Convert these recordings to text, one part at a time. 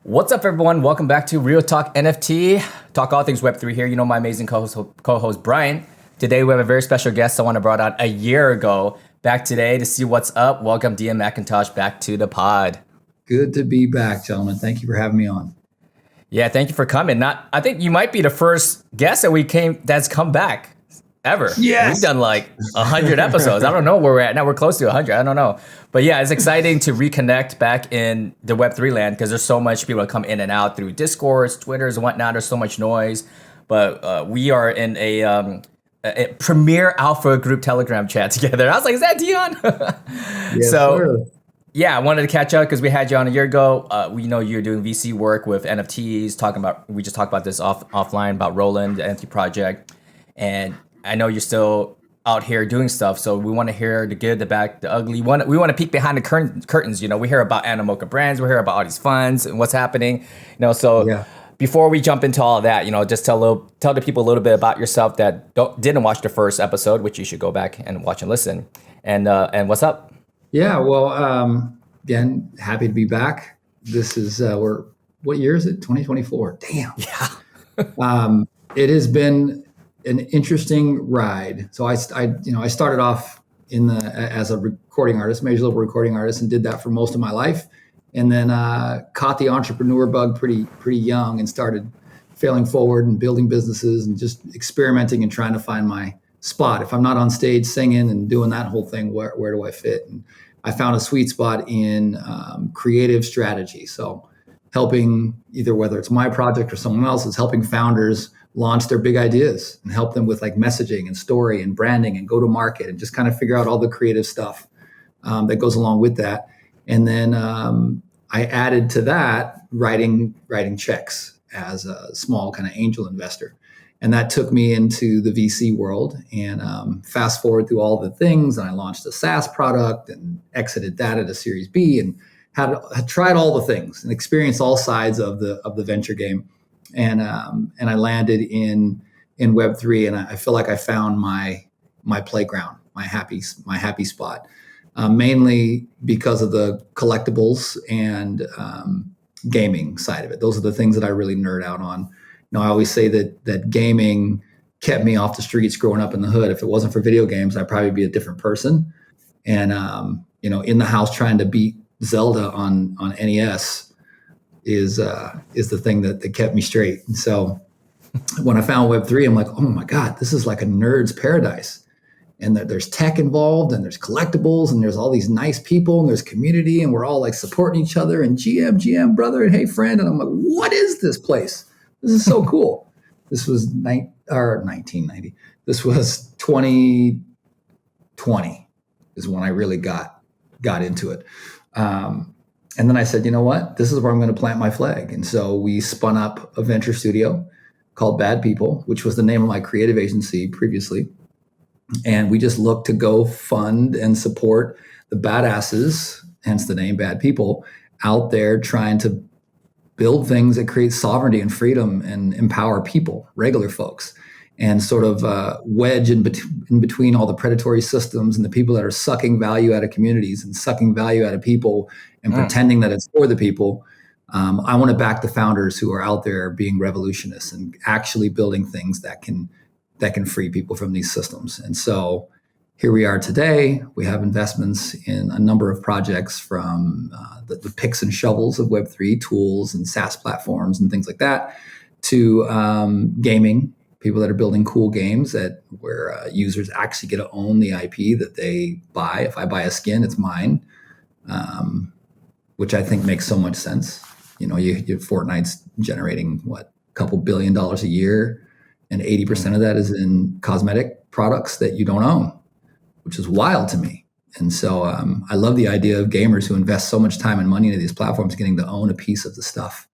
What's up, everyone? Welcome back to Real Talk NFT. Talk all things Web3 here. You know my amazing co-host Brian. Today we have a very special guest someone I brought on a year ago. Back today to see what's up. Welcome Dion McIntosh back to the pod. Good to be back, gentlemen. Thank you for having me on. Yeah, thank you for coming. I think you might be the first guest that's come back ever. Yes. We've done like 100 episodes. I don't know where we're at now. We're close to 100. I don't know. But yeah, it's exciting to reconnect back in the Web3 land because there's so much people that come in and out through Discords, Twitters, and whatnot. There's so much noise. But we are in a premier alpha group Telegram chat together. I was like, is that Dion? Yes, sir. Yeah, I wanted to catch up because we had you on a year ago. We know you're doing VC work with NFTs. We just talked about this offline about Roland, the NFT project, and I know you're still out here doing stuff. So we want to hear the good, the bad, the ugly. We want to peek behind the curtains. You know, we hear about Animoca brands, we hear about all these funds and what's happening. Yeah. Before we jump into all of that, just tell the people a little bit about yourself that didn't watch the first episode, which you should go back and watch and listen. And what's up? Yeah. Well, again, happy to be back. This is what year is it? 2024. Damn. Yeah. It has been an interesting ride. So I started off as a recording artist, major label recording artist, and did that for most of my life. And then caught the entrepreneur bug pretty young and started failing forward and building businesses and just experimenting and trying to find my spot. If I'm not on stage singing and doing that whole thing, where do I fit? And I found a sweet spot in creative strategy. So helping either whether it's my project or someone else's, helping founders launch their big ideas and help them with like messaging and story and branding and go to market and just kind of figure out all the creative stuff that goes along with that. And then I added to that writing checks as a small kind of angel investor. And that took me into the VC world. And fast forward through all the things, and I launched a SaaS product and exited that at a Series B, and had tried all the things and experienced all sides of the venture game. And I landed in Web3, and I feel like I found my playground, my happy spot. Mainly because of the collectibles and gaming side of it. Those are the things that I really nerd out on. I always say that gaming kept me off the streets growing up in the hood. If it wasn't for video games, I'd probably be a different person. And in the house trying to beat Zelda on NES is the thing that kept me straight. And so when I found Web3, I'm like, oh my God, this is like a nerd's paradise. And there's tech involved, and there's collectibles, and there's all these nice people, and there's community, and we're all like supporting each other, and GM brother, and hey friend. And I'm like, what is this place? This is so cool. This was 1990. This was 2020 is when I really got into it. And then I said, you know what? This is where I'm going to plant my flag. And so we spun up a venture studio called Bad People, which was the name of my creative agency previously. And we just look to go fund and support the badasses, hence the name Bad People, out there trying to build things that create sovereignty and freedom and empower people, regular folks, and sort of wedge in between all the predatory systems and the people that are sucking value out of communities and sucking value out of people and pretending that it's for the people. I want to back the founders who are out there being revolutionists and actually building things that can free people from these systems. And so here we are today. We have investments in a number of projects from the picks and shovels of Web3 tools and SaaS platforms and things like that to gaming, people that are building cool games where users actually get to own the IP that they buy. If I buy a skin, it's mine, which I think makes so much sense. Fortnite's generating a couple $1 billion a year, and 80% of that is in cosmetic products that you don't own, which is wild to me. And so I love the idea of gamers who invest so much time and money into these platforms getting to own a piece of the stuff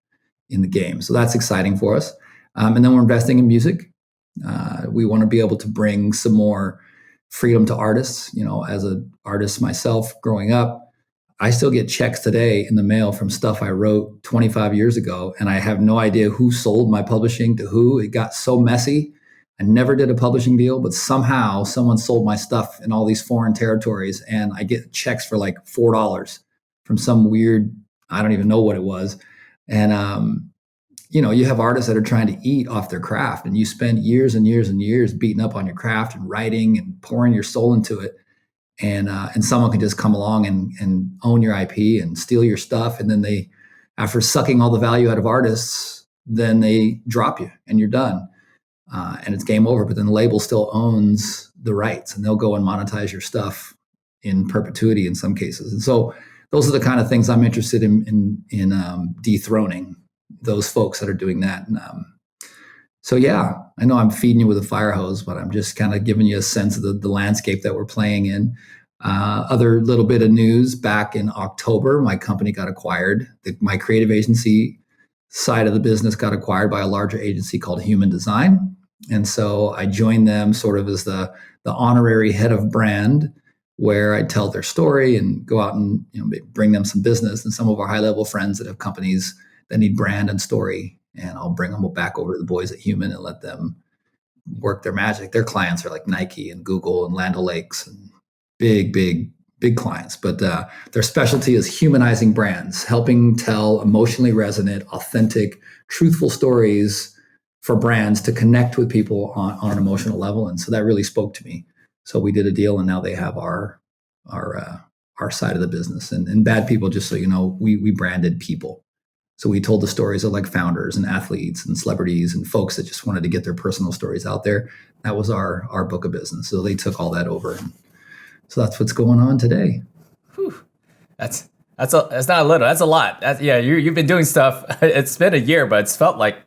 in the game. So that's exciting for us. And then we're investing in music. We want to be able to bring some more freedom to artists. As an artist myself growing up, I still get checks today in the mail from stuff I wrote 25 years ago, and I have no idea who sold my publishing to who. It got so messy. I never did a publishing deal, but somehow someone sold my stuff in all these foreign territories, and I get checks for like $4 from some weird, I don't even know what it was, And you have artists that are trying to eat off their craft, and you spend years and years and years beating up on your craft and writing and pouring your soul into it, and someone can just come along and own your IP and steal your stuff, and then they, after sucking all the value out of artists, then they drop you and you're done, and it's game over. But then the label still owns the rights, and they'll go and monetize your stuff in perpetuity in some cases. And so those are the kind of things I'm interested in dethroning those folks that are doing that. And so, yeah, I know I'm feeding you with a fire hose, but I'm just kind of giving you a sense of the landscape that we're playing in. Other little bit of news: back in October, my company got acquired. My creative agency side of the business got acquired by a larger agency called Human Design. And so I joined them sort of as the honorary head of brand, where I tell their story and go out and bring them some business, and some of our high level friends that have companies that need brand and story. And I'll bring them back over to the boys at Human and let them work their magic. Their clients are like Nike and Google and Land O'Lakes and big clients. But their specialty is humanizing brands, helping tell emotionally resonant, authentic, truthful stories for brands to connect with people on an emotional level. And so that really spoke to me. So we did a deal, and now they have our side of the business. And Bad People, just so you know, we branded people. So we told the stories of like founders and athletes and celebrities and folks that just wanted to get their personal stories out there. That was our book of business. So they took all that over. And so that's what's going on today. Whew. That's not a little. That's a lot. You've been doing stuff. It's been a year, but it's felt like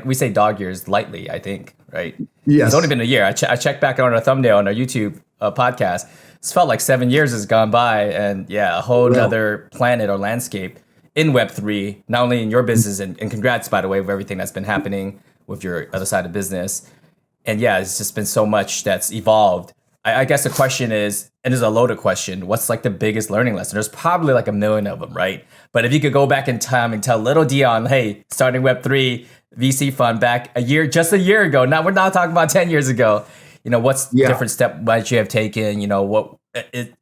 we say dog years lightly, I think, right? Yes. It's only been a year. I checked back on our thumbnail on our YouTube podcast. It's felt like 7 years has gone by, and a whole other planet or landscape in Web3, not only in your business, and congrats, by the way, with everything that's been happening with your other side of business. And it's just been so much that's evolved. I guess the question is, and it's a loaded question, what's like the biggest learning lesson? There's probably like a million of them, right? But if you could go back in time and tell little Dion, hey, starting Web3 VC fund back just a year ago. Now we're not talking about 10 years ago. What's the different step might you have taken? What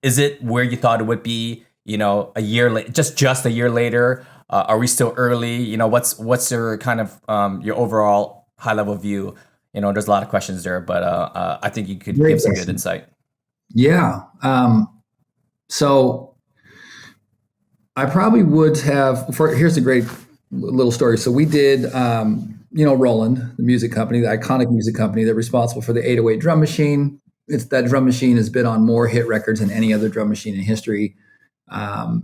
is it where you thought it would be? A year late, just a year later. Are we still early? What's your kind of your overall high level view? There's a lot of questions there, but I think you could give some good insight. Yeah. So I probably would have. Here's a great little story. So we did, Roland, the music company, the iconic music company, that's responsible for the 808 drum machine. That drum machine has been on more hit records than any other drum machine in history.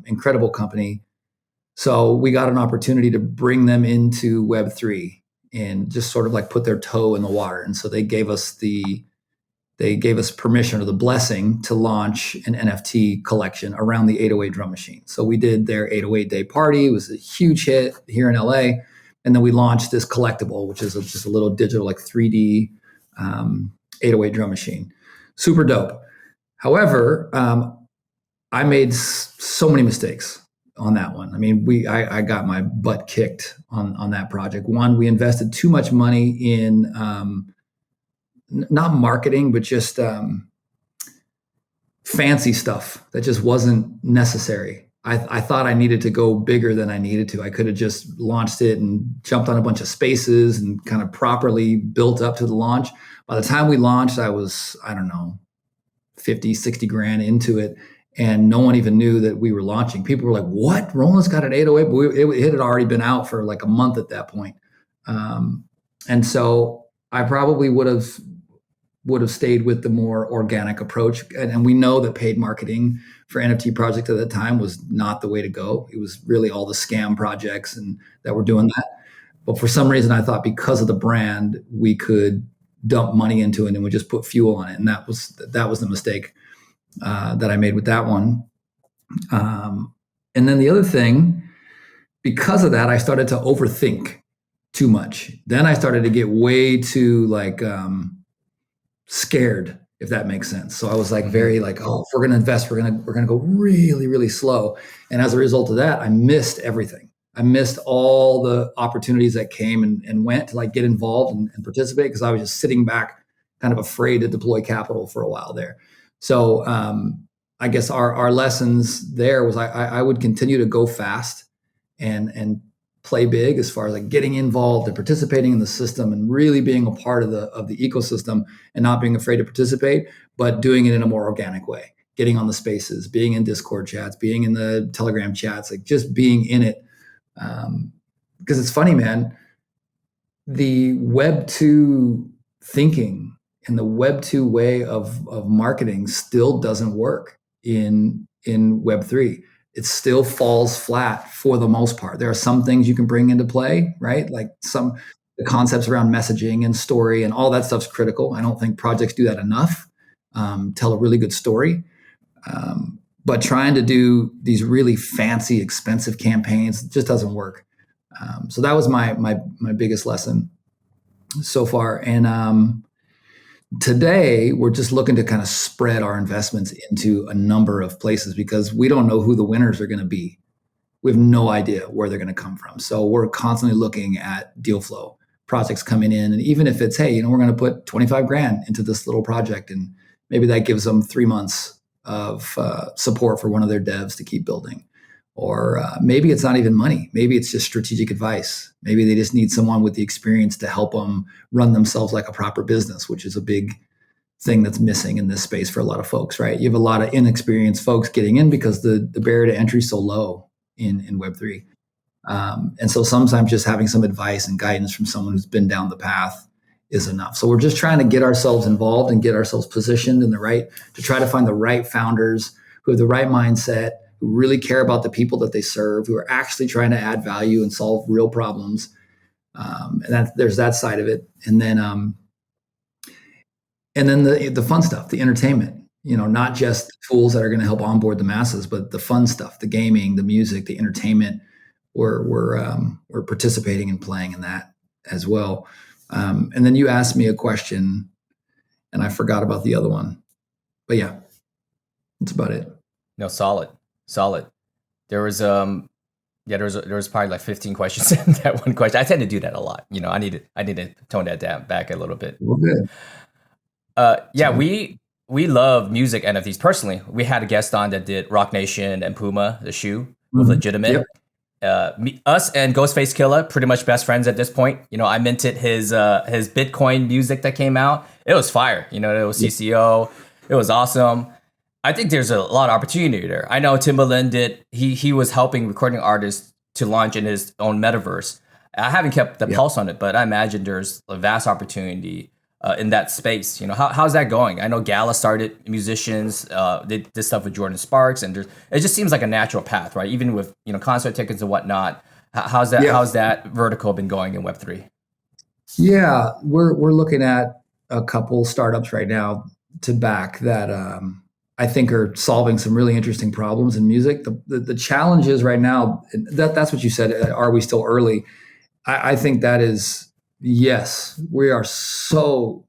Incredible company. So we got an opportunity to bring them into Web3 and just sort of like put their toe in the water. And so they gave us permission or the blessing to launch an NFT collection around the 808 drum machine. So we did their 808 day party. It was a huge hit here in LA. And then we launched this collectible, which is just a little digital, like 3D 808 drum machine. Super dope. However, I made so many mistakes on that one. I mean, I got my butt kicked on that project. One, we invested too much money in not marketing, but just fancy stuff that just wasn't necessary. I thought I needed to go bigger than I needed to. I could have just launched it and jumped on a bunch of spaces and kind of properly built up to the launch. By the time we launched, I was, 50, 60 grand into it. And no one even knew that we were launching. People were like, what? Roland's got an 808? But it had already been out for like a month at that point. And so I probably would have stayed with the more organic approach. And we know that paid marketing for NFT projects at that time was not the way to go. It was really all the scam projects and that were doing that. But for some reason, I thought because of the brand, we could dump money into it and we just put fuel on it. And that was the mistake that I made with that one. And then the other thing, because of that, I started to overthink too much. Then I started to get way too scared, if that makes sense. So I was like very like, oh, if we're going to invest, we're going to go really, really slow. And as a result of that, I missed everything. I missed all the opportunities that came and went to like get involved and participate because I was just sitting back, kind of afraid to deploy capital for a while there. So I guess our lessons there was I would continue to go fast and play big as far as like getting involved and participating in the system and really being a part of the ecosystem and not being afraid to participate, but doing it in a more organic way, getting on the spaces, being in Discord chats, being in the Telegram chats, like just being in it. Because it's funny, man, the Web2 thinking and the Web2 way of marketing still doesn't work in Web3. It still falls flat for the most part. There are some things you can bring into play, right? Like the concepts around messaging and story and all that stuff's critical. I don't think projects do that enough. Tell a really good story. But trying to do these really fancy, expensive campaigns just doesn't work. So that was my biggest lesson so far. And today we're just looking to kind of spread our investments into a number of places because we don't know who the winners are going to be. We have no idea where they're going to come from. So we're constantly looking at deal flow, projects coming in. And even if it's, hey, we're going to put 25 grand into this little project, and maybe that gives them 3 months of support for one of their devs to keep building. Or maybe it's not even money. Maybe it's just strategic advice. Maybe they just need someone with the experience to help them run themselves like a proper business, which is a big thing that's missing in this space for a lot of folks, right? You have a lot of inexperienced folks getting in because the barrier to entry is so low in Web3. And so sometimes just having some advice and guidance from someone who's been down the path is enough. So we're just trying to get ourselves involved and get ourselves positioned in to try to find the right founders who have the right mindset, who really care about the people that they serve, who are actually trying to add value and solve real problems. And there's that side of it. And then the fun stuff, the entertainment, not just tools that are going to help onboard the masses, but the fun stuff, the gaming, the music, the entertainment. We're participating and playing in that as well. And then you asked me a question and I forgot about the other one, but yeah, that's about it. No, solid. There was there was probably like 15 questions in that one question. I tend to do that a lot. I need to tone that down back a little bit. Well, good. Yeah, we love music NFTs. Personally, we had a guest on that did Rock Nation and Puma, the shoe, with Legitimate. Yep. Us and Ghostface Killah, pretty much best friends at this point. I minted his Bitcoin music that came out. It was fire. It was CCO. It was awesome. I think there's a lot of opportunity there. I know Timbaland did. He was helping recording artists to launch in his own metaverse. I haven't kept the pulse on it, but I imagine there's a vast opportunity in that space. How's that going? I know Gala started musicians, did this stuff with Jordan Sparks, and it just seems like a natural path, right? Even with concert tickets and whatnot. How's that vertical been going in Web3? Yeah, we're looking at a couple startups right now to back that I think are solving some really interesting problems in music. The challenge is right now, that's what you said, are we still early? I think that is, yes, we are so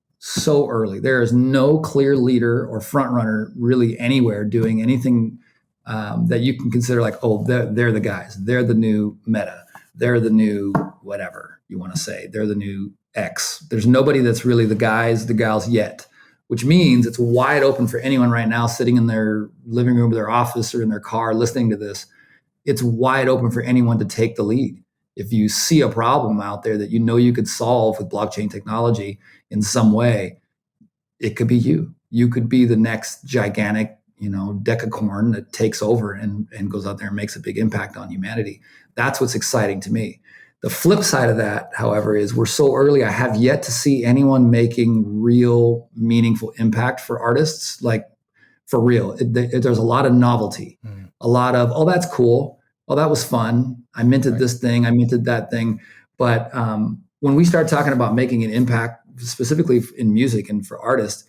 early. There is no clear leader or front runner really anywhere doing anything that you can consider like, oh, they're the guys. They're the new Meta. They're the new whatever you want to say. They're the new X. There's nobody that's really the guys, the gals yet, which means it's wide open for anyone right now sitting in their living room or their office or in their car listening to this. It's wide open for anyone to take the lead. If you see a problem out there that you could solve with blockchain technology in some way, it could be you. You could be the next gigantic, decacorn that takes over and goes out there and makes a big impact on humanity. That's what's exciting to me. The flip side of that, however, is we're so early. I have yet to see anyone making real meaningful impact for artists, like for real. There's a lot of novelty, a lot of, oh, that's cool. Oh, that was fun. I minted this thing. I minted that thing. But when we start talking about making an impact, specifically in music and for artists,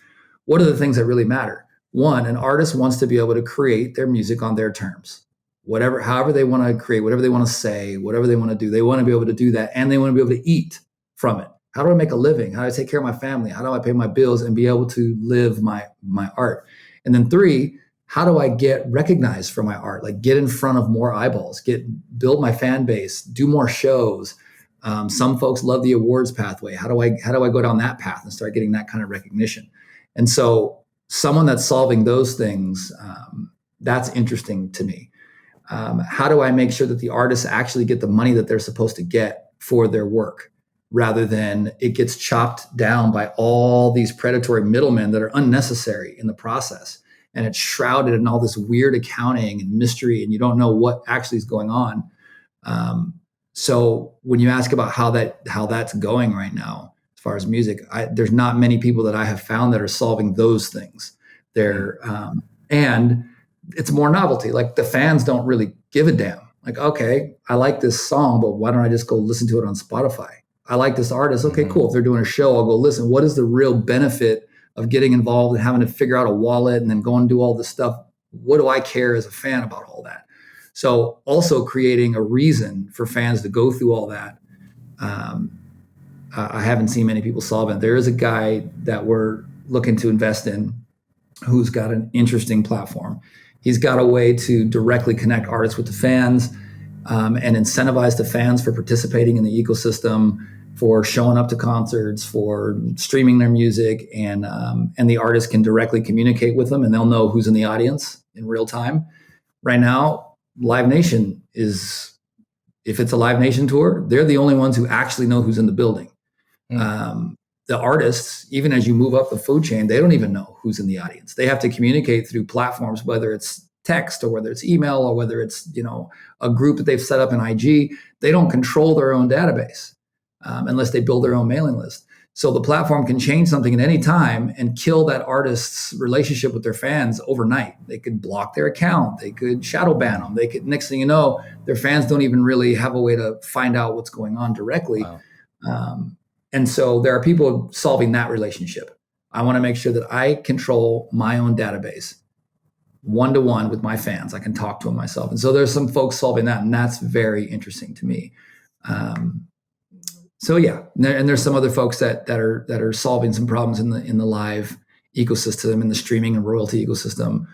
what are the things that really matter? One, an artist wants to be able to create their music on their terms. However they want to create, whatever they want to say, whatever they want to do, they want to be able to do that, and they want to be able to eat from it. How do I make a living? How do I take care of my family? How do I pay my bills and be able to live my art? And then 3, how do I get recognized for my art? Like get in front of more eyeballs, build my fan base, do more shows. Some folks love the awards pathway. How do I go down that path and start getting that kind of recognition? And so someone that's solving those things, that's interesting to me. How do I make sure that the artists actually get the money that they're supposed to get for their work, rather than it gets chopped down by all these predatory middlemen that are unnecessary in the process, and it's shrouded in all this weird accounting and mystery, and you don't know what actually is going on. So when you ask about how that's going right now, as far as music, there's not many people that I have found that are solving those things. And it's more novelty. Like, the fans don't really give a damn. Like, okay, I like this song, but why don't I just go listen to it on Spotify? I like this artist. Okay, cool. If they're doing a show, I'll go listen. What is the real benefit of getting involved and having to figure out a wallet and then go and do all this stuff? What do I care as a fan about all that? So also creating a reason for fans to go through all that. I haven't seen many people solve it. There is a guy that we're looking to invest in who's got an interesting platform. He's got a way to directly connect artists with the fans, and incentivize the fans for participating in the ecosystem, for showing up to concerts, for streaming their music, and the artists can directly communicate with them, and they'll know who's in the audience in real time. Right now, Live Nation if it's a Live Nation tour, they're the only ones who actually know who's in the building. The artists, even as you move up the food chain, they don't even know who's in the audience. They have to communicate through platforms, whether it's text or whether it's email or whether it's a group that they've set up in IG. They don't control their own database unless they build their own mailing list. So the platform can change something at any time and kill that artist's relationship with their fans overnight. They could block their account. They could shadow ban them. They could, next thing you know, their fans don't even really have a way to find out what's going on directly. Wow. And so there are people solving that relationship. I want to make sure that I control my own database one-to-one with my fans. I can talk to them myself. And so there's some folks solving that, and that's very interesting to me. So yeah, and there's some other folks that are solving some problems in the live ecosystem, in the streaming and royalty ecosystem.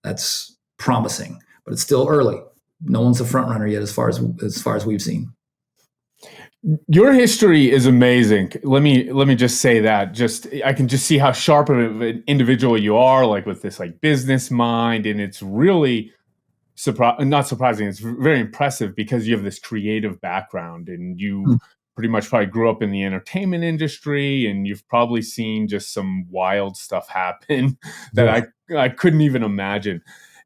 That's promising, but it's still early. No one's a front runner yet, as far as we've seen. Your history is amazing. Let me just say that. I can just see how sharp of an individual you are, like with this like business mind, and it's really not surprising. It's very impressive because you have this creative background, and you pretty much probably grew up in the entertainment industry, and you've probably seen just some wild stuff happen that I couldn't even imagine.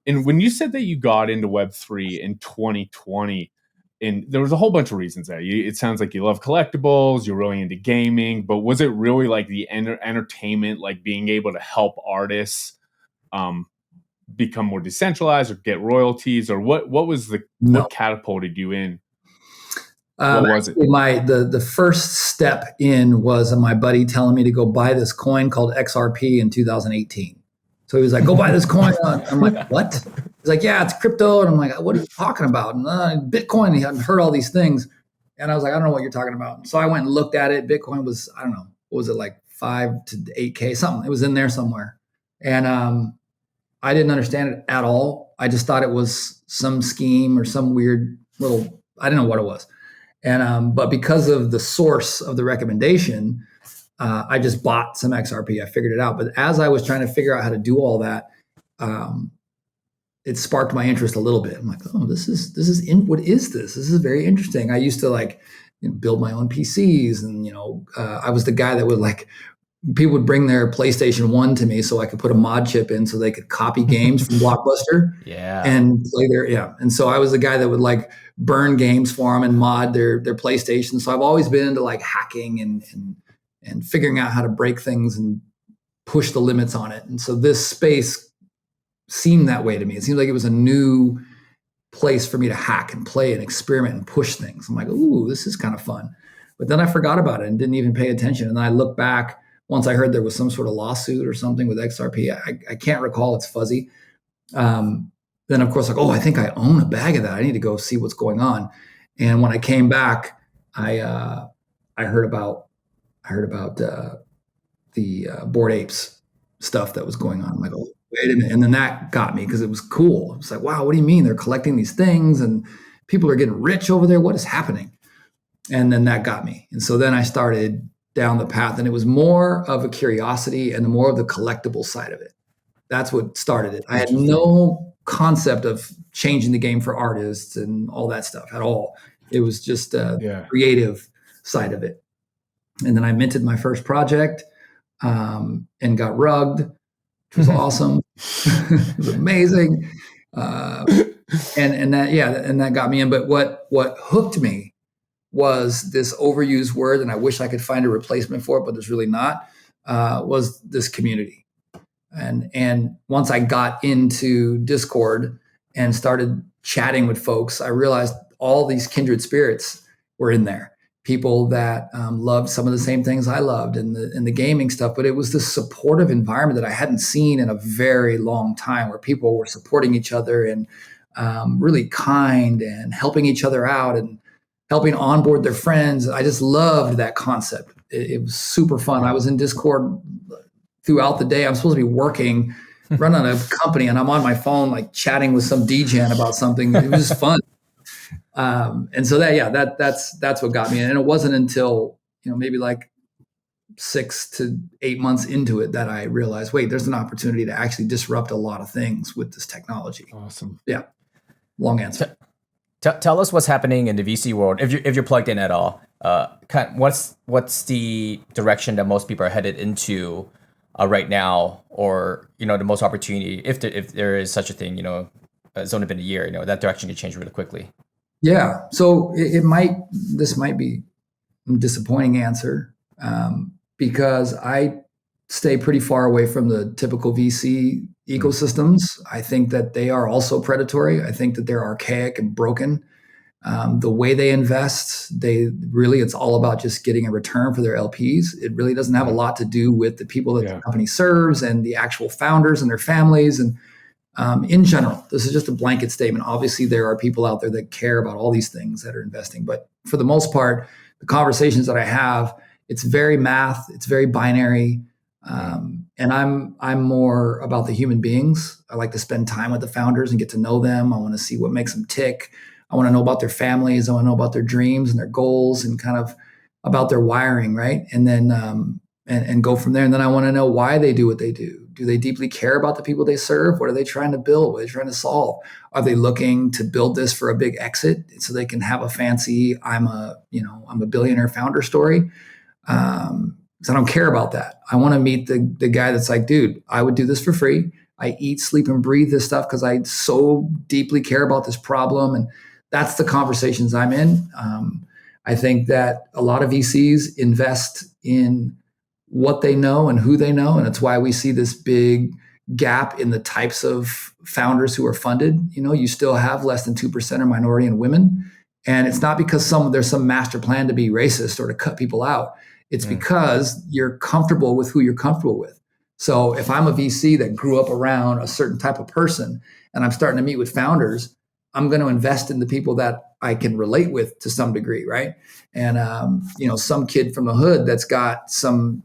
And when you said that you got into Web3 in 2020, and there was a whole bunch of reasons there. It sounds like you love collectibles, you're really into gaming, but was it really like the entertainment, like being able to help artists become more decentralized or get royalties, or what was what catapulted you in? What was it? The first step in was my buddy telling me to go buy this coin called XRP in 2018. So he was like, go buy this coin. I'm like, what? He's like, yeah, it's crypto. And I'm like, what are you talking about? And, Bitcoin, he hadn't heard all these things. And I was like, I don't know what you're talking about. So I went and looked at it. Bitcoin was, I don't know, what was it, like 5 to 8K, something. It was in there somewhere. And I didn't understand it at all. I just thought it was some scheme or some weird little, I didn't know what it was. And but because of the source of the recommendation, I just bought some XRP. I figured it out. But as I was trying to figure out how to do all that, it sparked my interest a little bit. I'm like, oh, what is this? This is very interesting. I used to build my own PCs, and I was the guy that would people would bring their PlayStation 1 to me so I could put a mod chip in so they could copy games from Blockbuster. And play and so I was the guy that would burn games for them and mod their PlayStation. So I've always been into hacking and figuring out how to break things and push the limits on it. And so this space seemed that way to me. It seemed like it was a new place for me to hack and play and experiment and push things. I'm like, ooh, this is kind of fun. But then I forgot about it and didn't even pay attention. And then I looked back once I heard there was some sort of lawsuit or something with XRP. I can't recall. It's fuzzy. Then of course, I think I own a bag of that. I need to go see what's going on. And when I came back, I heard about the Bored Apes stuff that was going on. I'm like, oh, wait a minute. And then that got me because it was cool. It's like, wow, what do you mean? They're collecting these things and people are getting rich over there. What is happening? And then that got me. And so then I started down the path, and it was more of a curiosity and more of the collectible side of it. That's what started it. I had no concept of changing the game for artists and all that stuff at all. It was just a creative side of it. And then I minted my first project and got rugged, which was awesome. It was amazing. And that got me in. But what hooked me was this overused word, and I wish I could find a replacement for it, but there's really not, was this community. And once I got into Discord and started chatting with folks, I realized all these kindred spirits were in there. People that loved some of the same things I loved in the gaming stuff, but it was this supportive environment that I hadn't seen in a very long time, where people were supporting each other and really kind and helping each other out and helping onboard their friends. I just loved that concept. It was super fun. I was in Discord throughout the day. I'm supposed to be working, running a company, and I'm on my phone, like chatting with some DGen about something. It was just fun. And so that's what got me. And it wasn't until, maybe like 6 to 8 months into it that I realized, wait, there's an opportunity to actually disrupt a lot of things with this technology. Awesome. Yeah. Long answer. Tell us what's happening in the VC world, if you're plugged in at all. What's the direction that most people are headed into right now, or the most opportunity, if there is such a thing? It's only been a year. That direction can change really quickly. Yeah. So this might be a disappointing answer because I stay pretty far away from the typical VC ecosystems. I think that they are also predatory. I think that they're archaic and broken. The way they invest, it's all about just getting a return for their LPs. It really doesn't have a lot to do with the people that the company serves and the actual founders and their families. And in general, this is just a blanket statement. Obviously, there are people out there that care about all these things that are investing. But for the most part, the conversations that I have, it's very math, it's very binary. And I'm more about the human beings. I like to spend time with the founders and get to know them. I want to see what makes them tick. I want to know about their families. I want to know about their dreams and their goals and kind of about their wiring, right? And then and go from there. And then I want to know why they do what they do. Do they deeply care about the people they serve? What are they trying to build? What are they trying to solve? Are they looking to build this for a big exit so they can have a fancy I'm a billionaire founder story? Because I don't care about that. I want to meet the guy that's like, dude, I would do this for free. I eat, sleep, and breathe this stuff because I so deeply care about this problem. And that's the conversations I'm in. I think that a lot of VCs invest in what they know and who they know. And it's why we see this big gap in the types of founders who are funded. You still have less than 2% are minority and women. And it's not because there's some master plan to be racist or to cut people out. It's because you're comfortable with who you're comfortable with. So if I'm a VC that grew up around a certain type of person and I'm starting to meet with founders, I'm going to invest in the people that I can relate with to some degree, right? And some kid from the hood that's got some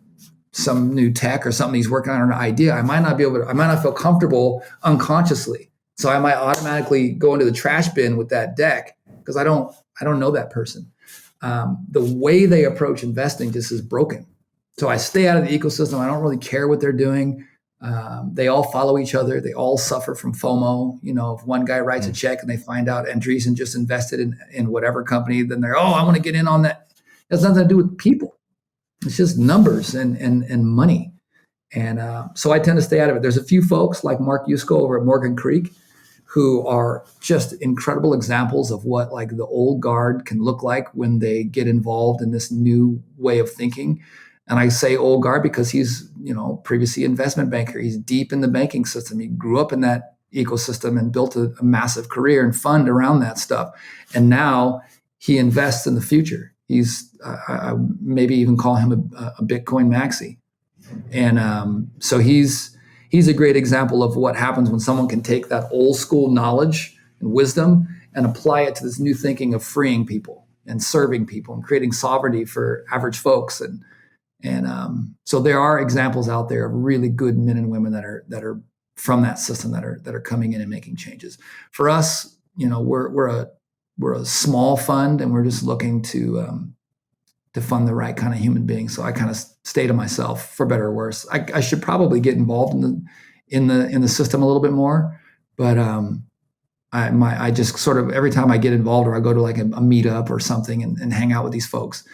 new tech or something he's working on an idea, I might not feel comfortable unconsciously. So I might automatically go into the trash bin with that deck because I don't know that person. The way they approach investing just is broken. So I stay out of the ecosystem. I don't really care what they're doing. They all follow each other. They all suffer from FOMO. If one guy writes a check and they find out Andreessen just invested in whatever company, then they're, I want to get in on that. It has nothing to do with people. It's just numbers and money. And so I tend to stay out of it. There's a few folks like Mark Yusko over at Morgan Creek who are just incredible examples of what like the old guard can look like when they get involved in this new way of thinking. And I say old guard because he's, previously investment banker. He's deep in the banking system. He grew up in that ecosystem and built a massive career and fund around that stuff. And now he invests in the future. He's, I maybe even call him a Bitcoin maxi. And so he's a great example of what happens when someone can take that old school knowledge and wisdom and apply it to this new thinking of freeing people and serving people and creating sovereignty for average folks. And so there are examples out there of really good men and women that are from that system that are coming in and making changes. For us, we're a small fund and we're just looking to fund the right kind of human being. So I kind of stay to myself, for better or worse. I should probably get involved in the system a little bit more, But I just sort of, every time I get involved or I go to like a meetup or something and hang out with these folks,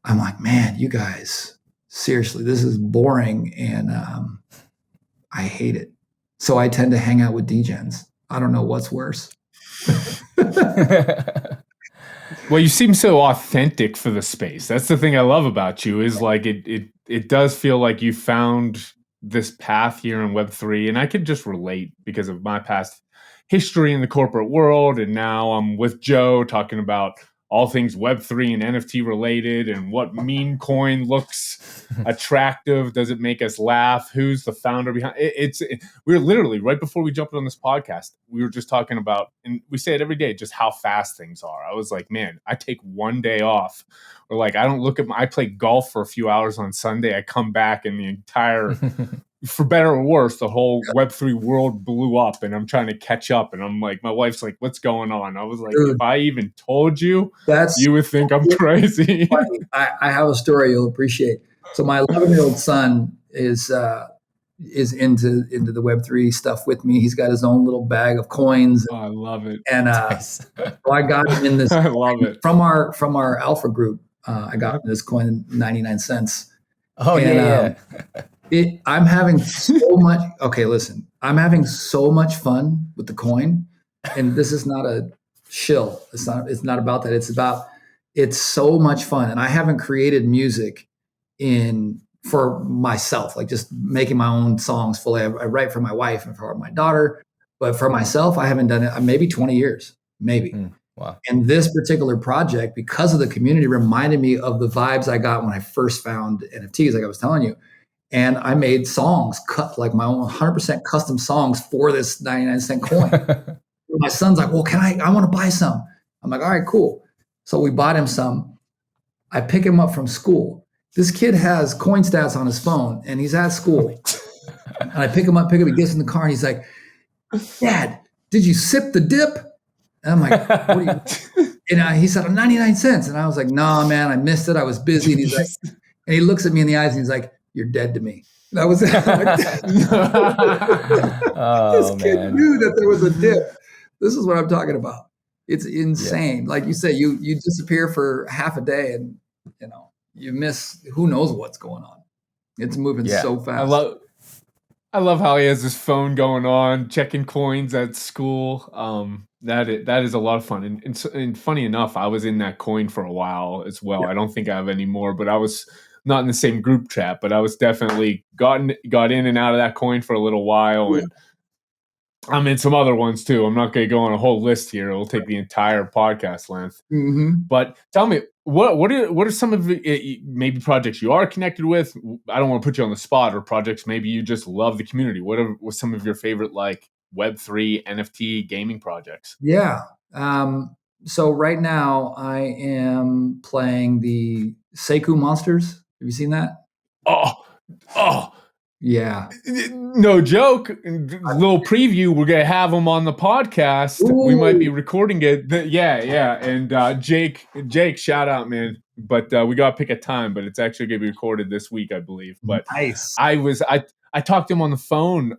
I'm like, man, you guys, seriously, this is boring and I hate it. So I tend to hang out with degens. I don't know what's worse. Well, you seem so authentic for the space. That's the thing I love about you is like it does feel like you found this path here in Web3, and I could just relate because of my past history in the corporate world, and now I'm with Joe talking about all things Web3 and NFT related and what meme coin looks attractive. Does it make us laugh? Who's the founder behind it? We were literally right before we jumped on this podcast, we were just talking about, and we say it every day, just how fast things are. I was like, man, I take one day off, or like I don't look at I play golf for a few hours on Sunday. I come back and the entire, for better or worse, the whole Web3 world blew up, and I'm trying to catch up. And I'm like, my wife's like, "What's going on?" I was like, Dude, if I even told you, that's you would think I'm crazy. funny. I have a story you'll appreciate. So my 11-year-old son is into the Web3 stuff with me. He's got his own little bag of coins, Oh, I love it. and Nice. so I got him in this I love it. from our alpha group. I got him this coin 99 cents. Oh, And, yeah. I'm having so much. Okay, listen, I'm having so much fun with the coin, and this is not a shill. It's not about that. It's so much fun, and I haven't created music for myself, like just making my own songs fully. I write for my wife and for my daughter, but for myself, I haven't done it maybe 20 years, maybe. Wow. And this particular project, because of the community, reminded me of the vibes I got when I first found NFTs, like I was telling you. And I made songs, cut like my own 100% custom songs for this 99-cent coin. My son's like, well, I want to buy some. I'm like, all right, cool. So we bought him some. I pick him up from school. This kid has coin stats on his phone and he's at school. And I pick him up, he gets in the car and he's like, Dad, did you sip the dip? And I'm like, what are you? And he said, 99 cents. And I was like, nah, man, I missed it. I was busy. And he's like, and he looks at me in the eyes and he's like, you're dead to me. That was it. This kid knew that there was a dip. This is what I'm talking about. It's insane. Yeah. Like you say, you disappear for half a day and you miss who knows what's going on. It's moving so fast. I love how he has his phone going on, checking coins at school. That is a lot of fun. And funny enough, I was in that coin for a while as well. Yeah. I don't think I have any more, but I was not in the same group chat, but I was definitely got in and out of that coin for a little while. Yeah. And I'm in some other ones too. I'm not going to go on a whole list here. It'll take the entire podcast length. Mm-hmm. But tell me, what are some of maybe projects you are connected with? I don't want to put you on the spot, or projects maybe you just love the community. What are some of your favorite like Web3 NFT gaming projects? Yeah. So right now I am playing the Sekou Monsters. Have you seen that? Oh. Yeah. No joke. Little preview. We're going to have them on the podcast. Ooh. We might be recording it. Yeah. And Jake, shout out, man. But we got to pick a time, but it's actually going to be recorded this week, I believe. But nice. I talked to him on the phone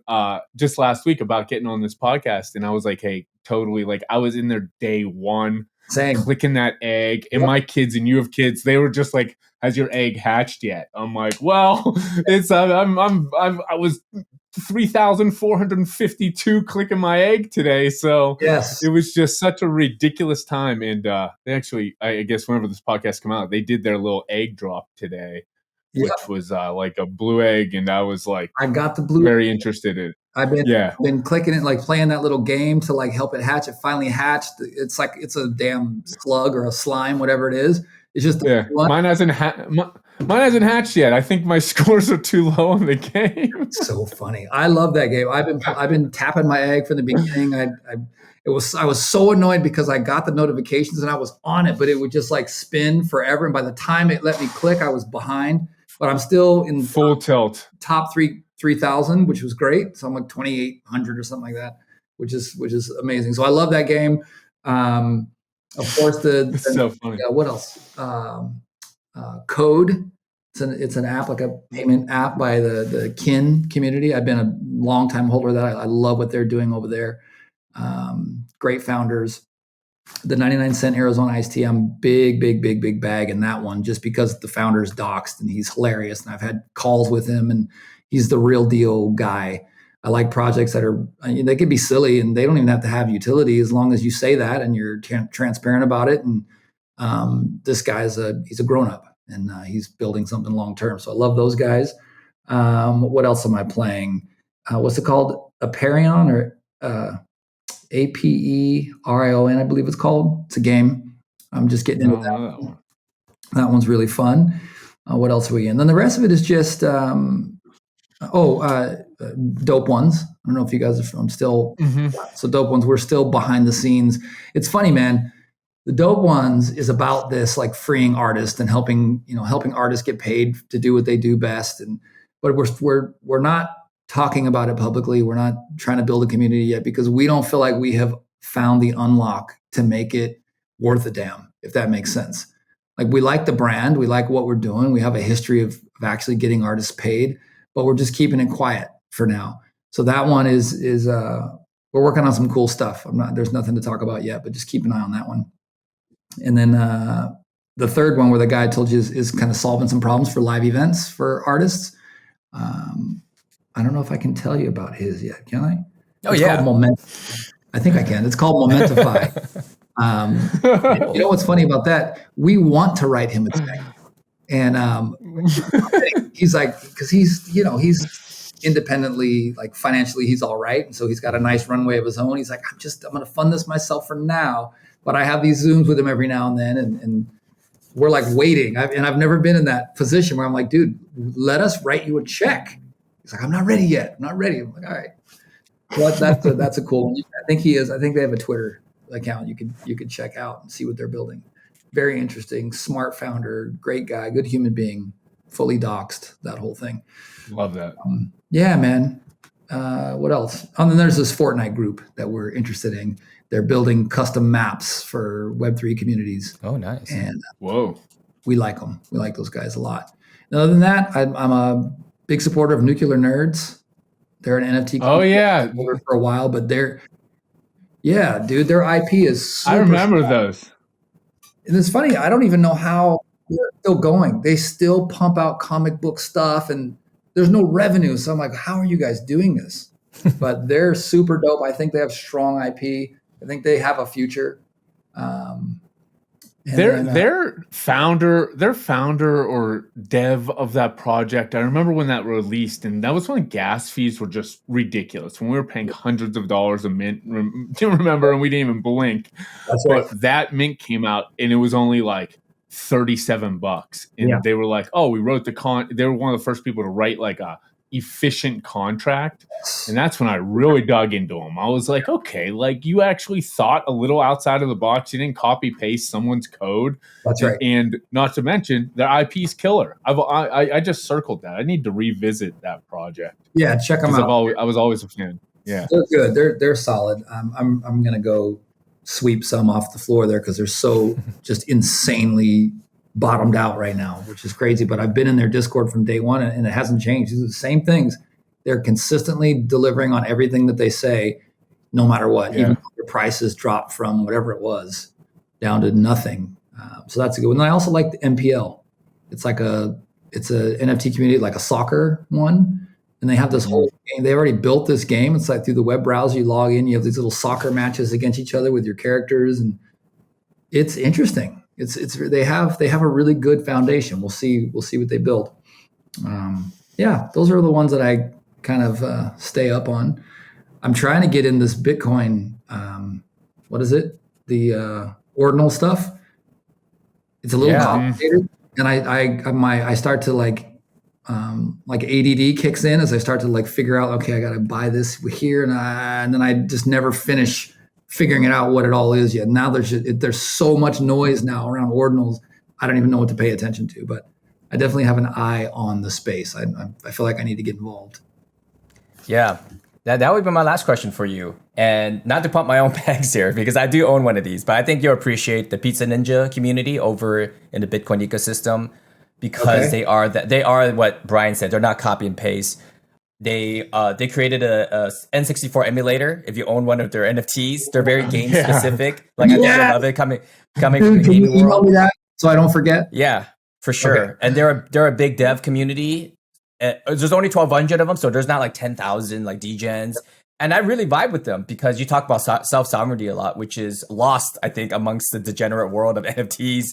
just last week about getting on this podcast. And I was like, hey, totally. Like I was in there day one. Same. Clicking that egg, and my kids and you have kids. They were just like, "Has your egg hatched yet?" I'm like, "Well, it's I was 3,452 clicking my egg today, so yes, it was just such a ridiculous time." And they actually, I guess, whenever this podcast come out, they did their little egg drop today, which was like a blue egg, and I was like, I got the blue. Very interested in it. I've been clicking it, like playing that little game to like help it hatch. It finally hatched. It's like it's a damn slug or a slime, whatever it is. It's just mine hasn't hatched yet. I think my scores are too low in the game. It's so funny. I love that game. I've been tapping my egg from the beginning. I was so annoyed because I got the notifications and I was on it, but it would just like spin forever. And by the time it let me click, I was behind. But I'm still in full tilt top 3,000, which was great. So I'm like 2,800 or something like that, which is amazing. So I love that game. Of course, it's so funny. What else? Code It's an app, like a payment app by the Kin community. I've been a long time holder of that. I love what they're doing over there. Great founders. The 99-cent Arizona iced tea, I'm big bag in that one, just because the founder's doxed and he's hilarious. And I've had calls with him and he's the real deal guy. I like projects that are, they could be silly and they don't even have to have utility, as long as you say that and you're transparent about it. And this guy's he's a grown up and he's building something long term. So I love those guys. What else am I playing? What's it called? Aperion or Aperion, I believe it's called. It's a game. I'm just getting into that one. That one's really fun. What else are we in? Then the rest of it is just Dope Ones. I don't know if you guys are from still. So Dope Ones, we're still behind the scenes. It's funny, man. The Dope Ones is about this, like, freeing artists and helping artists get paid to do what they do best. But we're not talking about it publicly. We're not trying to build a community yet, because we don't feel like we have found the unlock to make it worth a damn, if that makes sense. Like, we like the brand, we like what we're doing. We have a history of actually getting artists paid, but we're just keeping it quiet for now. So that one is we're working on some cool stuff. There's nothing to talk about yet, but just keep an eye on that one. And then the third one, where the guy I told you is kind of solving some problems for live events for artists. I don't know if I can tell you about his yet. Can I? It's called I think I can. It's called Momentify. You know what's funny about that? We want to write him a check. And he's like, because he's independently, like, financially, he's all right. And so he's got a nice runway of his own. He's like, I'm going to fund this myself for now. But I have these Zooms with him every now and then. And we're like waiting. I've never been in that position where I'm like, dude, let us write you a check. He's like, I'm not ready yet. I'm not ready. I'm like, all right. Well, that's a cool one. I think he is. I think they have a Twitter account you could check out and see what they're building. Very interesting, smart founder, great guy, good human being, fully doxed, that whole thing. Love that. Yeah, man. What else? And then there's this Fortnite group that we're interested in. They're building custom maps for Web3 communities. Oh, nice. And whoa, we like them. We like those guys a lot. And other than that, I'm a big supporter of Nuclear Nerds. They're an NFT. Oh yeah, for a while, but their IP is super I remember strong. those. And it's funny, I don't even know how they're still going. They still pump out comic book stuff and there's no revenue. So I'm like, how are you guys doing this? But they're super dope. I think they have strong IP. I think they have a future. Their founder or dev of that project, I remember when that released, and that was when gas fees were just ridiculous. When we were paying hundreds of dollars a mint, do you remember? And we didn't even blink. That's right. But that mint came out, and it was only like $37. And they were like, "Oh, we wrote the They were one of the first people to write like a efficient contract." And that's when I really dug into them. I was like, okay, like, you actually thought a little outside of the box. You didn't copy paste someone's code. That's right. And not to mention, their IP's killer. I just circled that. I need to revisit that project. Yeah, check them out. I was always a fan. Yeah, they're good. They're solid. I'm gonna go sweep some off the floor there because they're so just insanely bottomed out right now, which is crazy. But I've been in their Discord from day one, and it hasn't changed. These are the same things. They're consistently delivering on everything that they say, no matter what. Even if their prices drop from whatever it was down to nothing. So that's a good one. And I also like the MPL. It's a NFT community, like a soccer one. And they have this whole game. They already built this game. It's like through the web browser, you log in, you have these little soccer matches against each other with your characters, and it's interesting. They have a really good foundation. We'll see what they build. Those are the ones that I kind of stay up on. I'm trying to get in this Bitcoin. What is it? The ordinal stuff. It's a little complicated, and I start to like ADD kicks in as I start to like figure out. Okay, I got to buy this here, and then I just never finish figuring it out what it all is yet. Now there's so much noise now around ordinals. I don't even know what to pay attention to, but I definitely have an eye on the space. I feel like I need to get involved. Yeah, that would be my last question for you. And not to pump my own bags here, because I do own one of these, but I think you'll appreciate the Pizza Ninja community over in the Bitcoin ecosystem, because Okay. they are what Brian said. They're not copy and paste. They created a N64 emulator. If you own one of their NFTs, they're very game Yeah. specific. Like I think I Yeah. love it coming from Dude, the can you gaming email world. me that so I don't forget? Yeah, for sure. Okay. And they're a big dev community. There's only 1,200 of them, so there's not like 10,000 like degens. And I really vibe with them because you talk about self sovereignty a lot, which is lost, I think, amongst the degenerate world of NFTs.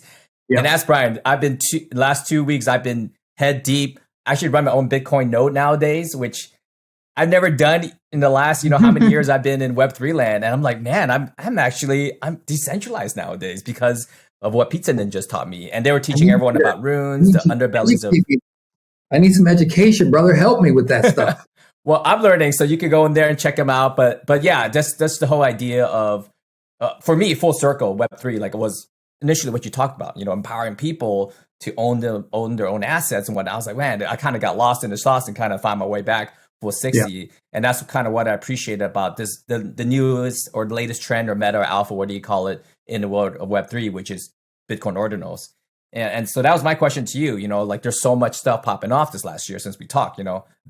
Yeah. And ask Brian, I've been last 2 weeks, I've been head deep. I actually run my own Bitcoin node nowadays, which I've never done in the last, how many years I've been in Web3 land. And I'm like, man, I'm decentralized nowadays because of what Pizza Ninjas taught me. And they were teaching everyone about runes, the underbellies of. I need some education, brother. Help me with that stuff. Well, I'm learning, so you could go in there and check them out. But yeah, that's the whole idea of, for me, full circle Web3. Like it was initially what you talked about, empowering people to own their own assets and whatnot. I was like, man, I kind of got lost in the sauce and kind of find my way back full 60. Yeah. And that's kind of what I appreciate about this, the newest or the latest trend or meta or alpha, what do you call it, in the world of Web3, which is Bitcoin ordinals. And so that was my question to you. Like there's so much stuff popping off this last year since we talked.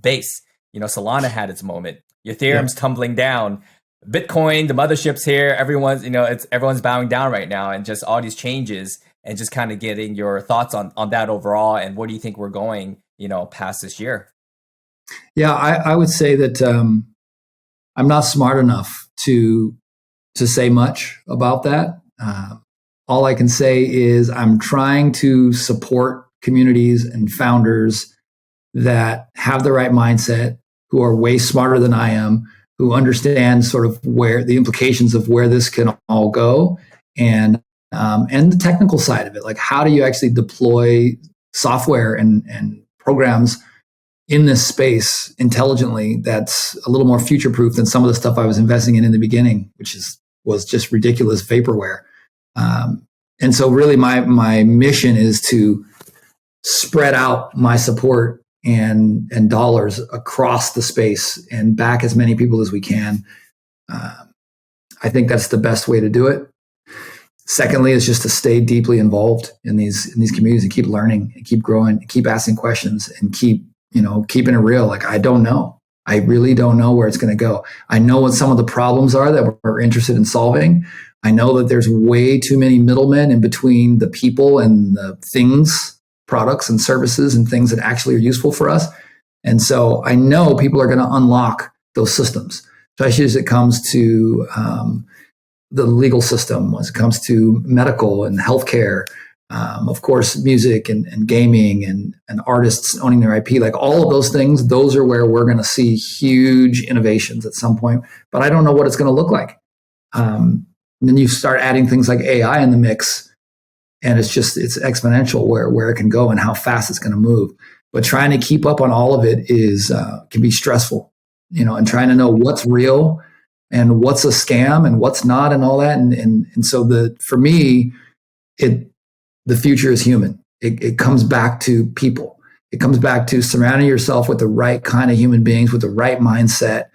Base. Solana had its moment. Ethereum's tumbling down. Bitcoin, the mothership's here. Everyone's bowing down right now, and just all these changes, and just kind of getting your thoughts on that overall. And where do you think we're going, past this year? Yeah, I would say that I'm not smart enough to say much about that. All I can say is I'm trying to support communities and founders that have the right mindset, who are way smarter than I am, who understand sort of where the implications of where this can all go, and the technical side of it. Like, how do you actually deploy software and programs in this space intelligently that's a little more future-proof than some of the stuff I was investing in the beginning, which was just ridiculous vaporware. And so really my mission is to spread out my support and dollars across the space and back as many people as we can. I think that's the best way to do it. Secondly, is just to stay deeply involved in these communities and keep learning and keep growing and keep asking questions and keeping it real. Like, I don't know. I really don't know where it's going to go. I know what some of the problems are that we're interested in solving. I know that there's way too many middlemen in between the people and the things, products and services and things that actually are useful for us. And so I know people are going to unlock those systems, especially as it comes to the legal system, as it comes to medical and healthcare, of course, music and gaming and artists owning their IP, like all of those things, those are where we're going to see huge innovations at some point. But I don't know what it's going to look like. Then you start adding things like AI in the mix, and it's exponential where it can go and how fast it's going to move. But trying to keep up on all of it can be stressful, and trying to know what's real and what's a scam and what's not and all that. And so for me, the future is human. It comes back to people. It comes back to surrounding yourself with the right kind of human beings, with the right mindset,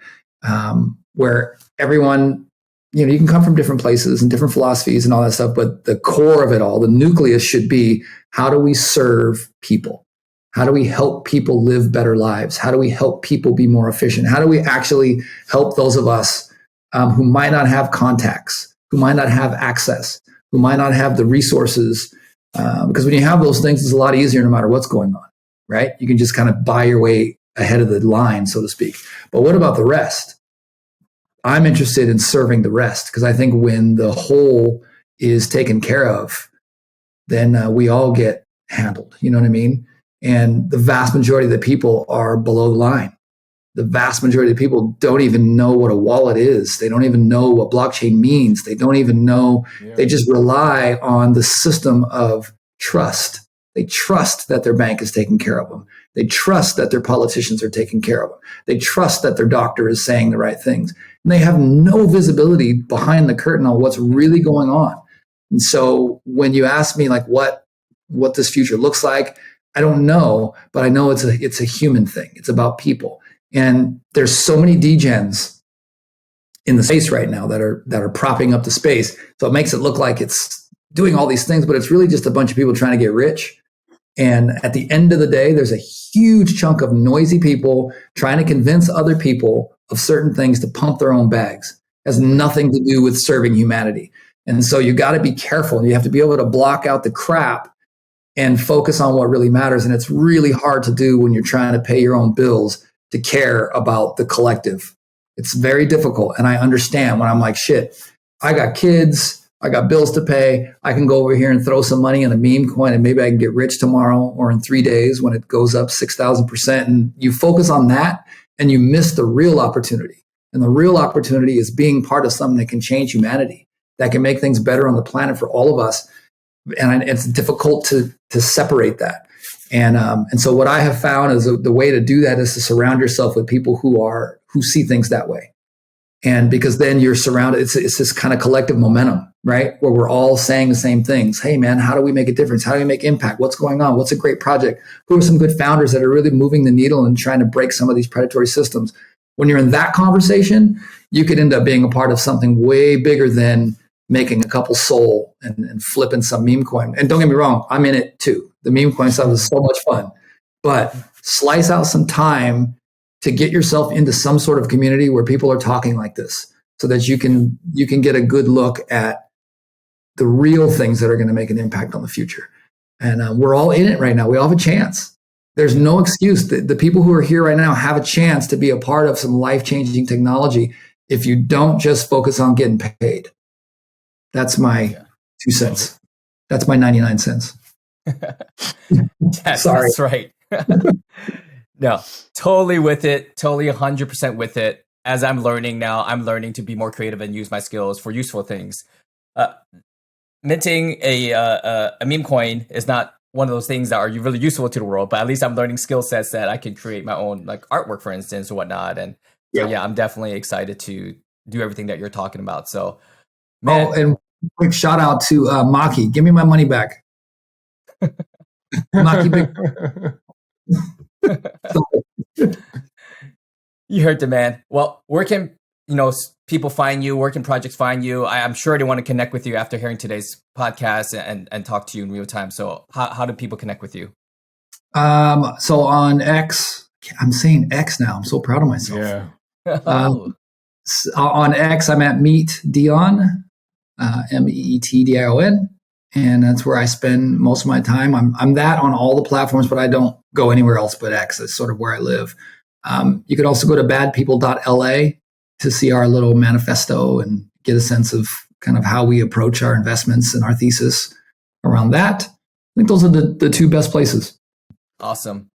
where everyone, you can come from different places and different philosophies and all that stuff, but the core of it all, the nucleus should be, how do we serve people? How do we help people live better lives? How do we help people be more efficient? How do we actually help those of us who might not have contacts, who might not have access, who might not have the resources? Because when you have those things, it's a lot easier no matter what's going on, right? You can just kind of buy your way ahead of the line, so to speak. But what about the rest? I'm interested in serving the rest, because I think when the whole is taken care of, then we all get handled. You know what I mean? And the vast majority of the people are below the line. The vast majority of the people don't even know what a wallet is. They don't even know what blockchain means. They don't even know. Yeah. They just rely on the system of trust. They trust that their bank is taking care of them. They trust that their politicians are taking care of them. They trust that their doctor is saying the right things. And they have no visibility behind the curtain on what's really going on. And so when you ask me like what this future looks like, I don't know, but I know it's a human thing. It's about people. And there's so many degens in the space right now that are propping up the space. So it makes it look like it's doing all these things, but it's really just a bunch of people trying to get rich. And at the end of the day, there's a huge chunk of noisy people trying to convince other people of certain things to pump their own bags. It has nothing to do with serving humanity. And so you got to be careful. You have to be able to block out the crap and focus on what really matters. And it's really hard to do when you're trying to pay your own bills to care about the collective. It's very difficult. And I understand when I'm like, shit, I got kids, I got bills to pay. I can go over here and throw some money in a meme coin and maybe I can get rich tomorrow or in 3 days when it goes up 6,000%. And you focus on that and you miss the real opportunity. And the real opportunity is being part of something that can change humanity, that can make things better on the planet for all of us. And it's difficult to separate that. And so what I have found is the way to do that is to surround yourself with people who see things that way. And because then you're surrounded, it's this kind of collective momentum, right? Where we're all saying the same things. Hey, man, how do we make a difference? How do we make impact? What's going on? What's a great project? Who are some good founders that are really moving the needle and trying to break some of these predatory systems? When you're in that conversation, you could end up being a part of something way bigger than making a couple soul and flipping some meme coin. And don't get me wrong, I'm in it too. The meme coin stuff is so much fun. But slice out some time to get yourself into some sort of community where people are talking like this so that you can get a good look at the real things that are going to make an impact on the future. And we're all in it right now. We all have a chance. There's no excuse. The people who are here right now have a chance to be a part of some life-changing technology if you don't just focus on getting paid. That's my 2 cents. That's my 99 cents. Yes, Sorry. that's right. No, totally with it. Totally 100% with it. As I'm learning now, I'm learning to be more creative and use my skills for useful things. Minting a meme coin is not one of those things that are really useful to the world, but at least I'm learning skill sets that I can create my own like artwork, for instance, or whatnot. And so, yeah, I'm definitely excited to do everything that you're talking about. So, man. Oh, and quick shout out to Maki. Give me my money back. Maki Big. You heard the man. Well, where can people find you? Where can projects find you? I'm sure they want to connect with you after hearing today's podcast and talk to you in real time. So how do people connect with you? So on X, I'm saying X now. I'm so proud of myself. Yeah. On X, I'm at Meet Dion, MEETDION. And that's where I spend most of my time. I'm that on all the platforms, but I don't go anywhere else but X. That's sort of where I live. You could also go to badpeople.la to see our little manifesto and get a sense of kind of how we approach our investments and our thesis around that. I think those are the 2 best places. Awesome.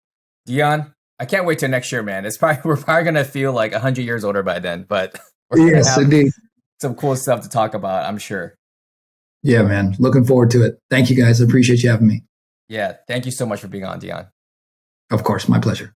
Dion, I can't wait till next year, man. We're probably going to feel like 100 years older by then, but we're yes, indeed. Some cool stuff to talk about, I'm sure. Yeah, man. Looking forward to it. Thank you, guys. I appreciate you having me. Yeah. Thank you so much for being on, Dion. Of course. My pleasure.